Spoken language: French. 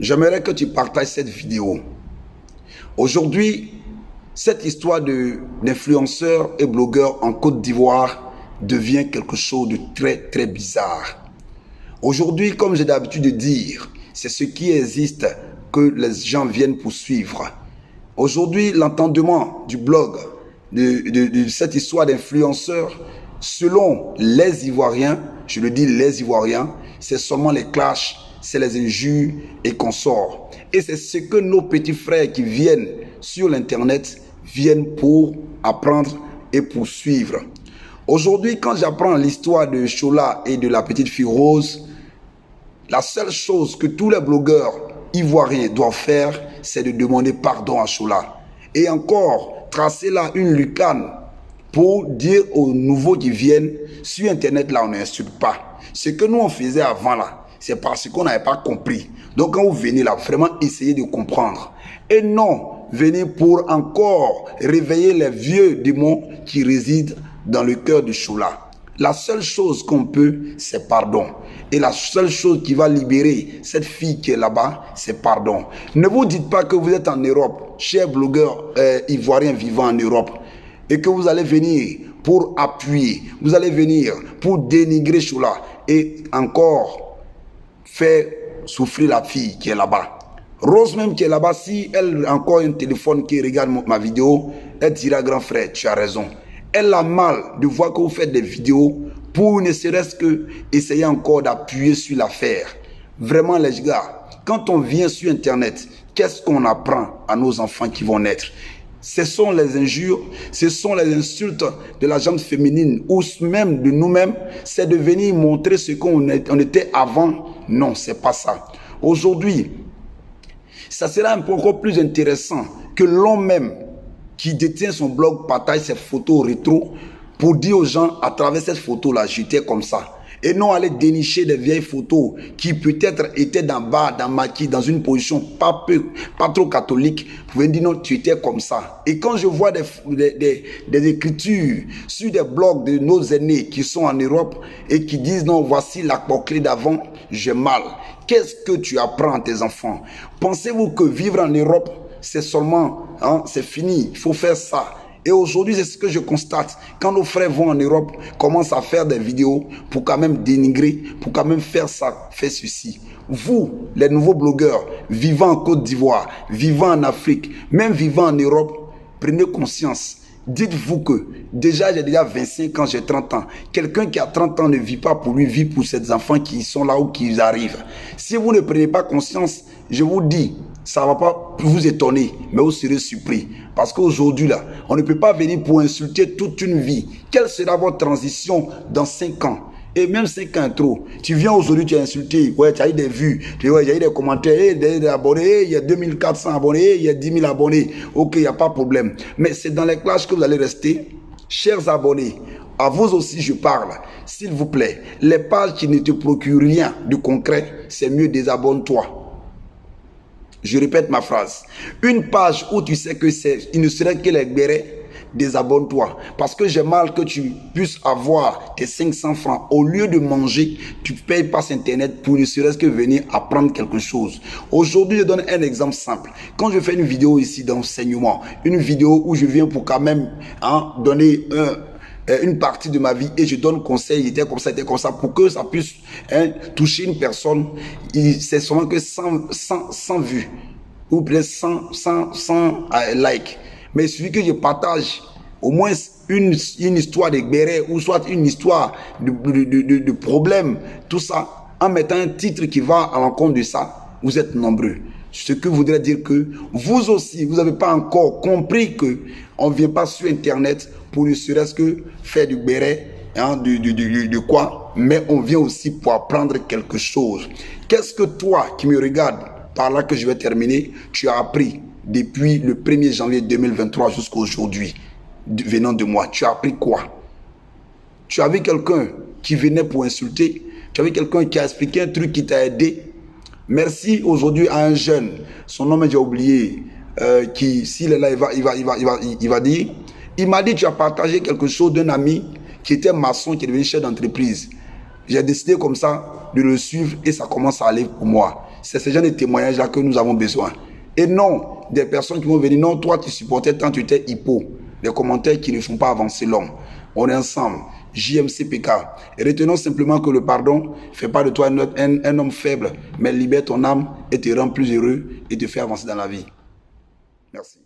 j'aimerais que tu partages cette vidéo. Aujourd'hui, cette histoire d'influenceurs et blogueurs en Côte d'Ivoire devient quelque chose de très bizarre. Aujourd'hui, comme j'ai d'habitude de dire, c'est ce qui existe que les gens viennent poursuivre. Aujourd'hui, l'entendement du blog de cette histoire d'influenceurs, selon les Ivoiriens, je le dis les Ivoiriens, c'est seulement les clashs, c'est les injures et consorts. Et c'est ce que nos petits frères qui viennent sur l'internet viennent pour apprendre et poursuivre. Aujourd'hui, quand j'apprends l'histoire de Chola et de la petite fille Rose, la seule chose que tous les blogueurs ivoiriens doivent faire, c'est de demander pardon à Chola. Et encore, tracer là une lucane pour dire aux nouveaux qui viennent, sur Internet, là, on n'insulte pas. Ce que nous, on faisait avant, là, c'est parce qu'on n'avait pas compris. Donc, quand vous venez là, vraiment essayez de comprendre. Et non, venez pour encore réveiller les vieux démons qui résident dans le cœur de Chola. La seule chose qu'on peut, c'est pardon. Et la seule chose qui va libérer cette fille qui est là-bas, c'est pardon. Ne vous dites pas que vous êtes en Europe, chers blogueurs ivoiriens vivant en Europe, et que vous allez venir pour appuyer, vous allez venir pour dénigrer Chola et encore faire souffrir la fille qui est là-bas. Rose même qui est là-bas, si elle a encore un téléphone qui regarde ma vidéo, elle dira grand frère, tu as raison. Elle a mal de voir que vous faites des vidéos pour ne serait-ce que essayer encore d'appuyer sur l'affaire. Vraiment les gars, quand on vient sur Internet, qu'est-ce qu'on apprend à nos enfants qui vont naître? Ce sont les injures, ce sont les insultes de la gente féminine ou même de nous-mêmes. C'est de venir montrer ce qu'on était avant. Non, c'est pas ça. Aujourd'hui, ça sera encore plus intéressant que l'homme même qui détient son blog partage ses photos rétro pour dire aux gens à travers cette photo-là, j'étais comme ça. Et non aller dénicher des vieilles photos qui peut-être étaient d'en bas, dans maquis, dans une position pas trop catholique. Vous pouvez dire non, tu étais comme ça. Et quand je vois des écritures sur des blogs de nos aînés qui sont en Europe et qui disent non, voici la clé d'avant, j'ai mal. Qu'est-ce que tu apprends à tes enfants? Pensez-vous que vivre en Europe, c'est seulement, c'est fini, il faut faire ça. Et aujourd'hui, c'est ce que je constate. Quand nos frères vont en Europe, commencent à faire des vidéos pour quand même dénigrer, pour quand même faire ça, faire ceci. Vous, les nouveaux blogueurs, vivant en Côte d'Ivoire, vivant en Afrique, même vivant en Europe, prenez conscience. Dites-vous que j'ai déjà 25 ans, j'ai 30 ans. Quelqu'un qui a 30 ans ne vit pas pour lui, vit pour ses enfants qui sont là où qui arrivent. Si vous ne prenez pas conscience, je vous dis, ça ne va pas vous étonner, mais vous serez surpris. Parce qu'aujourd'hui, là, on ne peut pas venir pour insulter toute une vie. Quelle sera votre transition dans 5 ans? Et même 5 ans trop. Tu viens aujourd'hui, tu as insulté, ouais, tu as eu des vues, il y a eu des commentaires, des abonnés, il y a 2400 abonnés, il y a 10 000 abonnés. Ok, il n'y a pas de problème. Mais c'est dans les clashs que vous allez rester. Chers abonnés, à vous aussi je parle. S'il vous plaît, les pages qui ne te procurent rien de concret, c'est mieux désabonne-toi. Je répète ma phrase. Une page où tu sais que il ne serait que les bérets, désabonne-toi. Parce que j'ai mal que tu puisses avoir tes 500 francs. Au lieu de manger, tu payes passe Internet pour ne serait-ce que venir apprendre quelque chose. Aujourd'hui, je donne un exemple simple. Quand je fais une vidéo ici d'enseignement, une vidéo où je viens pour quand même donner une partie de ma vie et je donne conseil, il était comme ça, pour que ça puisse toucher une personne, c'est seulement que 100 vues ou peut-être 100 likes. Mais il suffit que je partage au moins une histoire de béret ou soit une histoire de problème, tout ça, en mettant un titre qui va à l'encontre de ça, vous êtes nombreux. Ce que voudrait dire que vous aussi, vous n'avez pas encore compris que on ne vient pas sur Internet pour ne serait-ce que faire du béret, de quoi, mais on vient aussi pour apprendre quelque chose. Qu'est-ce que toi qui me regardes, par là que je vais terminer, tu as appris depuis le 1er janvier 2023 jusqu'à aujourd'hui, venant de moi? Tu as appris quoi? Tu as vu quelqu'un qui venait pour insulter? Tu as vu quelqu'un qui a expliqué un truc qui t'a aidé? Merci aujourd'hui à un jeune, son nom j'ai oublié, qui s'il est là, il va dire, il m'a dit tu as partagé quelque chose d'un ami qui était maçon, qui est devenu chef d'entreprise. J'ai décidé comme ça de le suivre et ça commence à aller pour moi. C'est ce genre de témoignages-là que nous avons besoin. Et non des personnes qui vont venir, non, toi tu supportais tant, tu étais hypo. Des commentaires qui ne font pas avancer l'homme. On est ensemble. JMCPK. Et retenons simplement que le pardon ne fait pas de toi un homme faible, mais libère ton âme et te rend plus heureux et te fait avancer dans la vie. Merci.